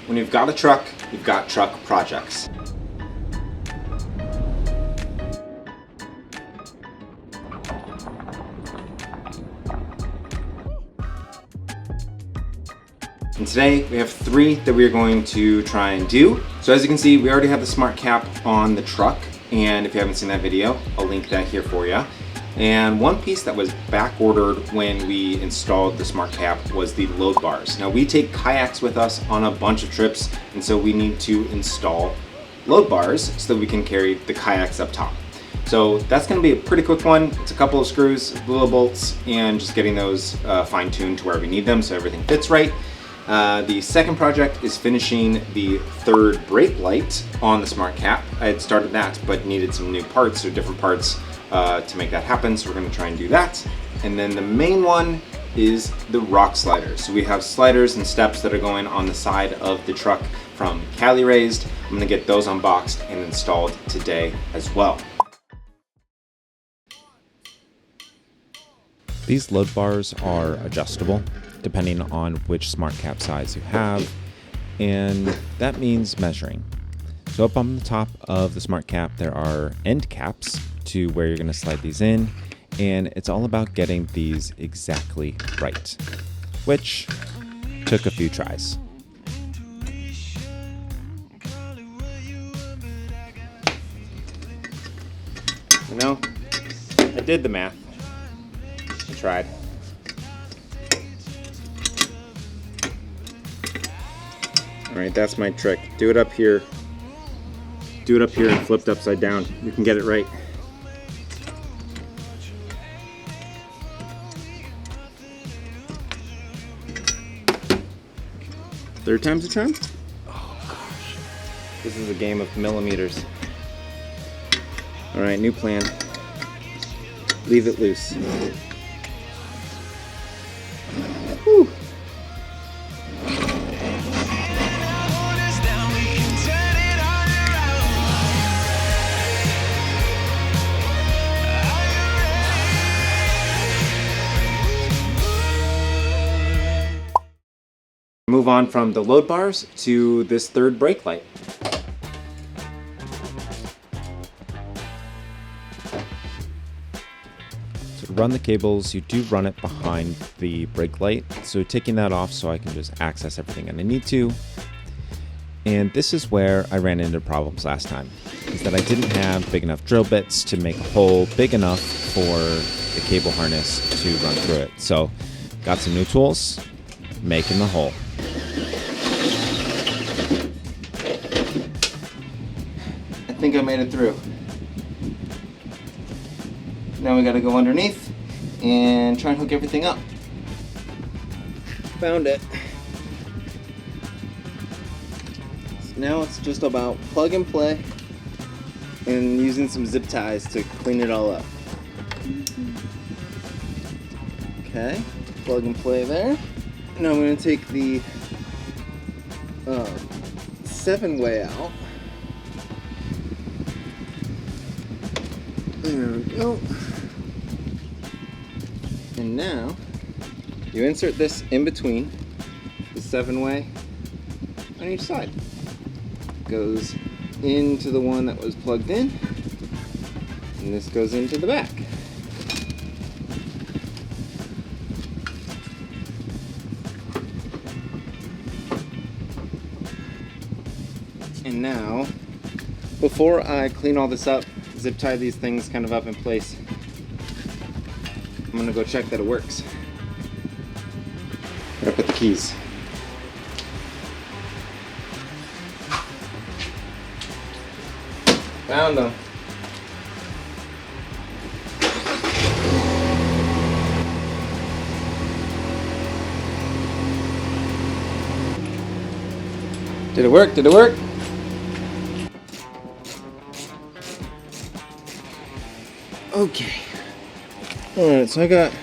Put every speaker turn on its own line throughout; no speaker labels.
when you've got a truck, you've got truck projects. And today we have 3 that we're going to try and do. So as you can see, we already have the SmartCap on the truck. And if you haven't seen that video, I'll link that here for you. And one piece that was back ordered when we installed the SmartCap was the load bars. Now we take kayaks with us on a bunch of trips, and so we need to install load bars so that we can carry the kayaks up top. So that's going to be a pretty quick one. It's a couple of screws, little bolts, and just getting those fine-tuned to where we need them so everything fits right. The second project is finishing the 3rd brake light on the SmartCap. I had started that, but needed some new parts or different parts to make that happen, so we're going to try and do that. And then the main one is the rock sliders. So we have sliders and steps that are going on the side of the truck from Caliraised. I'm going to get those unboxed and installed today as well.
These load bars are adjustable depending on which SmartCap size you have, and that means measuring. So up on the top of the SmartCap there are end caps to where you're going to slide these in, and it's all about getting these exactly right, which took a few tries.
You know, I did the math. I tried. All right, that's my trick. Do it up here. Do it up here and flipped upside down. You can get it right. Third time's a charm? Oh gosh. This is a game of millimeters. All right, new plan. Leave it loose. Whew. Move on from the load bars to this 3rd brake light.
So to run the cables, you do run it behind the brake light. So taking that off so I can just access everything that I need to. And this is where I ran into problems last time, is that I didn't have big enough drill bits to make a hole big enough for the cable harness to run through it. So got some new tools, making the hole.
I think I made it through. Now we gotta go underneath and try and hook everything up. Found it. So now it's just about plug and play and using some zip ties to clean it all up. Okay, plug and play there. Now I'm gonna take the 7-way out. There we go. And now you insert this in between the 7-way on each side. Goes into the one that was plugged in, and this goes into the back. And now, before I clean all this up, zip tie these things kind of up in place, I'm gonna go check that it works. Gotta put the keys. Found them. Did it work? Did it work? Okay. Alright, so I got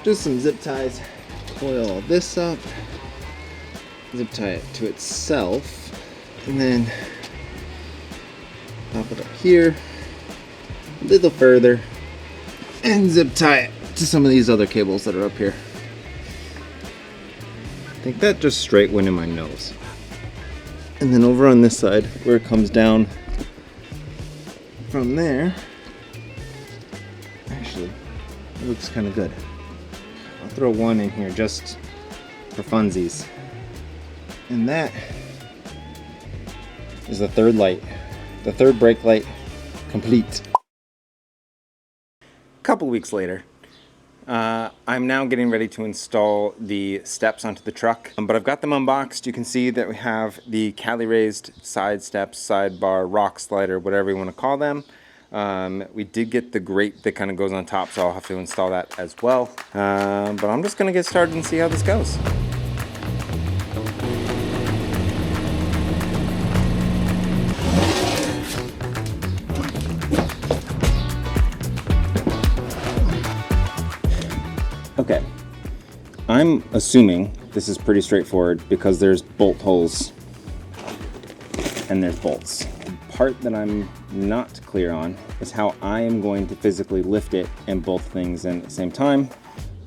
just some zip ties. Coil all this up. Zip tie it to itself. And then pop it up here a little further. And zip tie it to some of these other cables that are up here. I think that just straight went in my nose. And then over on this side, where it comes down from there, actually, it looks kind of good. I'll throw one in here just for funsies. And that is the third light, the third brake light complete. A couple weeks later, I'm now getting ready to install the steps onto the truck, but I've got them unboxed. You can see that we have the Caliraised side steps, sidebar, rock slider, whatever you want to call them. We did get the grate that kind of goes on top, so I'll have to install that as well. But I'm just going to get started and see how this goes. Okay, I'm assuming this is pretty straightforward because there's bolt holes and there's bolts. The part that I'm not clear on is how I am going to physically lift it and both things in at the same time,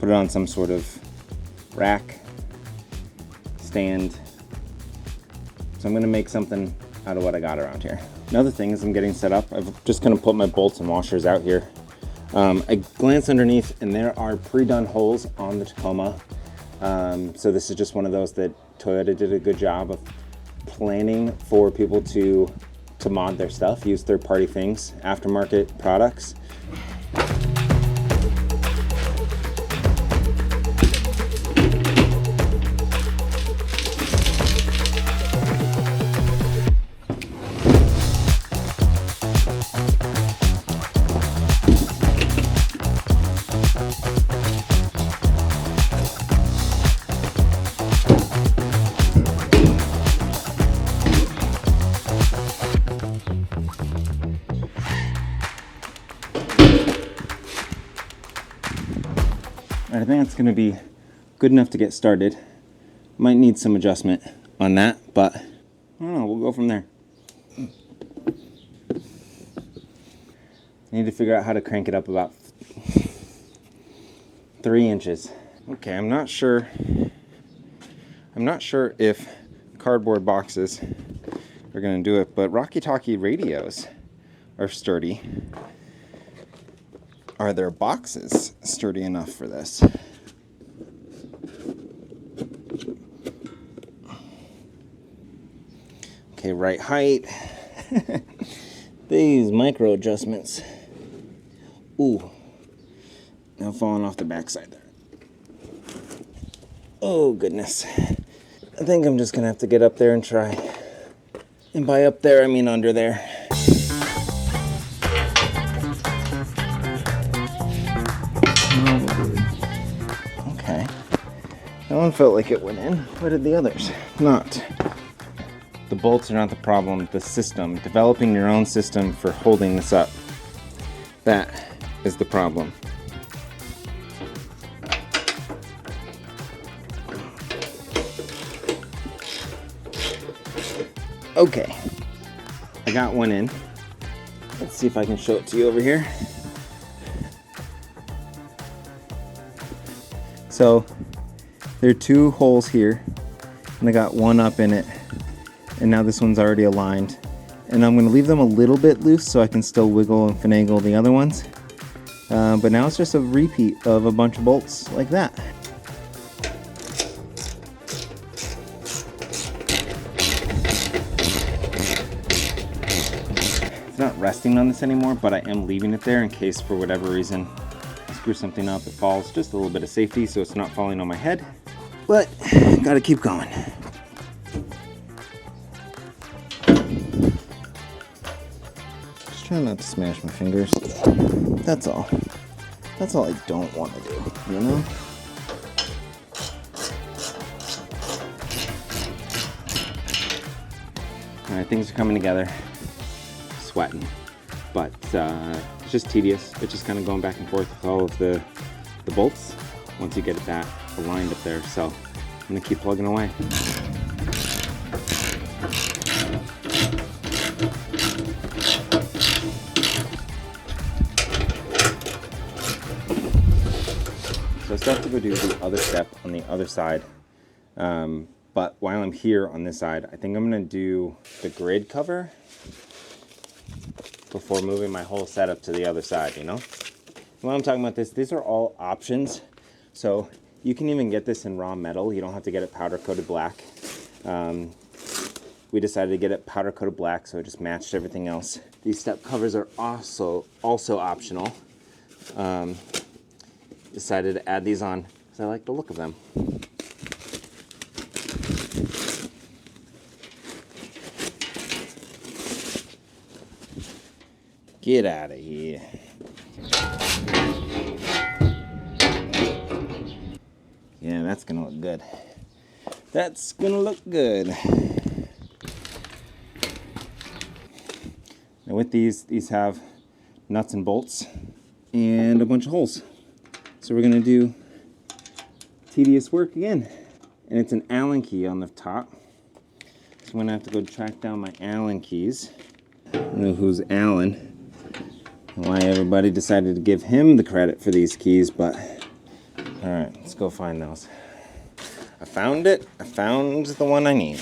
put it on some sort of rack, stand. So I'm gonna make something out of what I got around here. Another thing is I'm getting set up. I'm just gonna put my bolts and washers out here. I glance underneath and there are pre-done holes on the Tacoma. So this is just one of those that Toyota did a good job of planning for people to mod their stuff, use third-party things, aftermarket products. I think it's going to be good enough to get started. Might need some adjustment on that, but I don't know, we'll go from there. I need to figure out how to crank it up about 3 inches. Okay, I'm not sure if cardboard boxes are going to do it, but Talkie radios are sturdy. Are their boxes sturdy enough for this? Okay, right height. These micro adjustments. Ooh, now falling off the backside there. Oh goodness. I think I'm just gonna have to get up there and try. And by up there, I mean under there. Okay. That one felt like it went in. Where did the others? Not. The bolts are not the problem. The system. Developing your own system for holding this up. That is the problem. Okay. I got one in. Let's see if I can show it to you over here. So there are 2 holes here, and I got one up in it, and now this one's already aligned. And I'm going to leave them a little bit loose so I can still wiggle and finagle the other ones. But now it's just a repeat of a bunch of bolts like that. It's not resting on this anymore, but I am leaving it there in case for whatever reason screw something up, it falls. Just a little bit of safety so it's not falling on my head, but gotta keep going. Just trying not to smash my fingers. That's all. That's all I don't want to do, you know? Alright, things are coming together. Sweating. But it's just tedious. It's just kind of going back and forth with all of the bolts once you get that aligned up there. So I'm going to keep plugging away. So I still have to go do the other step on the other side. But while I'm here on this side, I think I'm gonna do the grid cover before moving my whole setup to the other side, you know? When I'm talking about this, these are all options. So you can even get this in raw metal. You don't have to get it powder coated black. We decided to get it powder coated black, so it just matched everything else. These step covers are also optional. Decided to add these on because I like the look of them. Get out of here. Yeah, that's gonna look good. That's gonna look good. Now with these have nuts and bolts and a bunch of holes. So we're gonna do tedious work again. And it's an Allen key on the top. So I'm gonna have to go track down my Allen keys. I don't know who's Allen. Why everybody decided to give him the credit for these keys, but all right, let's go find those. I found it. I found the one I need.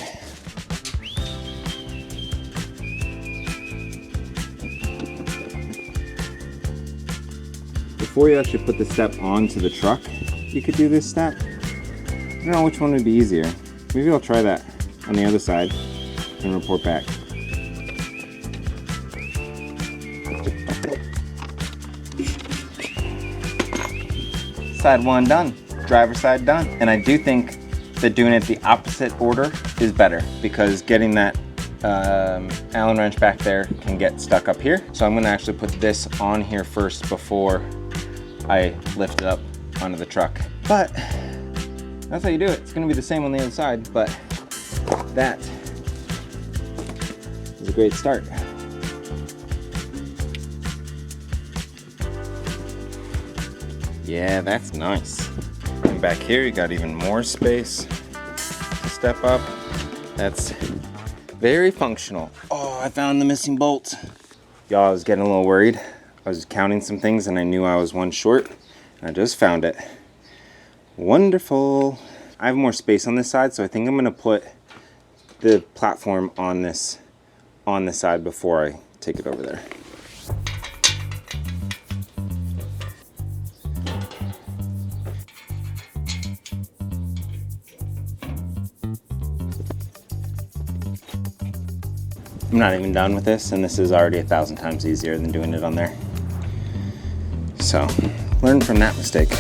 Before you actually put the step onto the truck, you could do this step. I don't know which one would be easier. Maybe I'll try that on the other side and report back. Side one done, driver's side done. And I do think that doing it the opposite order is better because getting that Allen wrench back there can get stuck up here. So I'm gonna actually put this on here first before I lift it up onto the truck. But that's how you do it. It's gonna be the same on the other side, but that is a great start. Yeah, that's nice. And back here, you got even more space to step up. That's very functional. Oh, I found the missing bolt. Y'all, I was getting a little worried. I was counting some things and I knew I was one short. And I just found it. Wonderful. I have more space on this side, so I think I'm gonna put the platform on this side before I take it over there. I'm not even done with this, and this is already 1,000 times easier than doing it on there. So, learn from that mistake.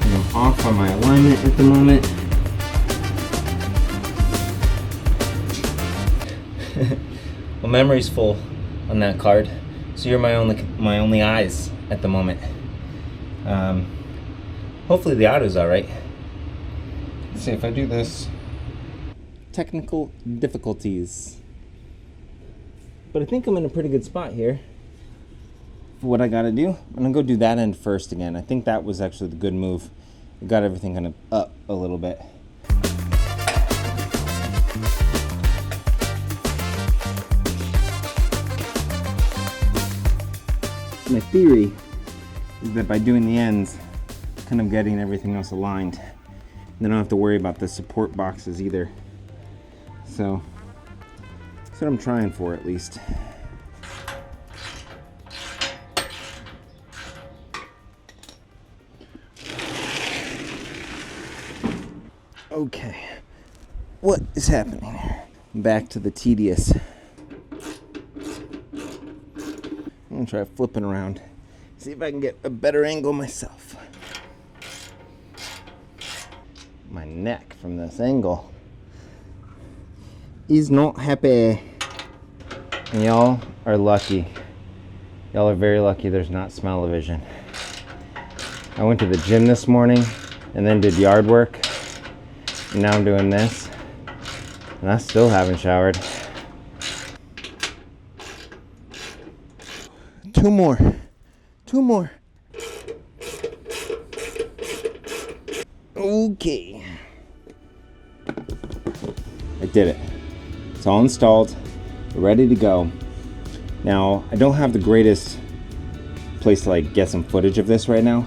I'm off on my alignment at the moment. Well, memory's full on that card, so you're my only eyes at the moment. Hopefully the auto's all right. Let's see if I do this. Technical difficulties, but I think I'm in a pretty good spot here for what I got to do. I'm gonna go do that end first again. I think that was actually the good move. It got everything kind of up a little bit. My theory is that by doing the ends, kind of getting everything else aligned, then I don't have to worry about the support boxes either. So that's what I'm trying for, at least. Okay, what is happening here? Back to the tedious. I'm gonna try flipping around, see if I can get a better angle myself. My neck from this angle is not happy. And y'all are lucky. Y'all are very lucky there's not smell-o-vision. I went to the gym this morning and then did yard work. And now I'm doing this. And I still haven't showered. Two more. Okay. I did it. It's all installed, ready to go. Now, I don't have the greatest place to like get some footage of this right now,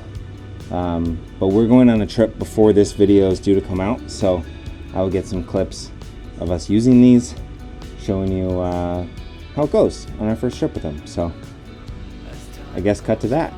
but we're going on a trip before this video is due to come out, so I will get some clips of us using these, showing you how it goes on our first trip with them. So I guess cut to that.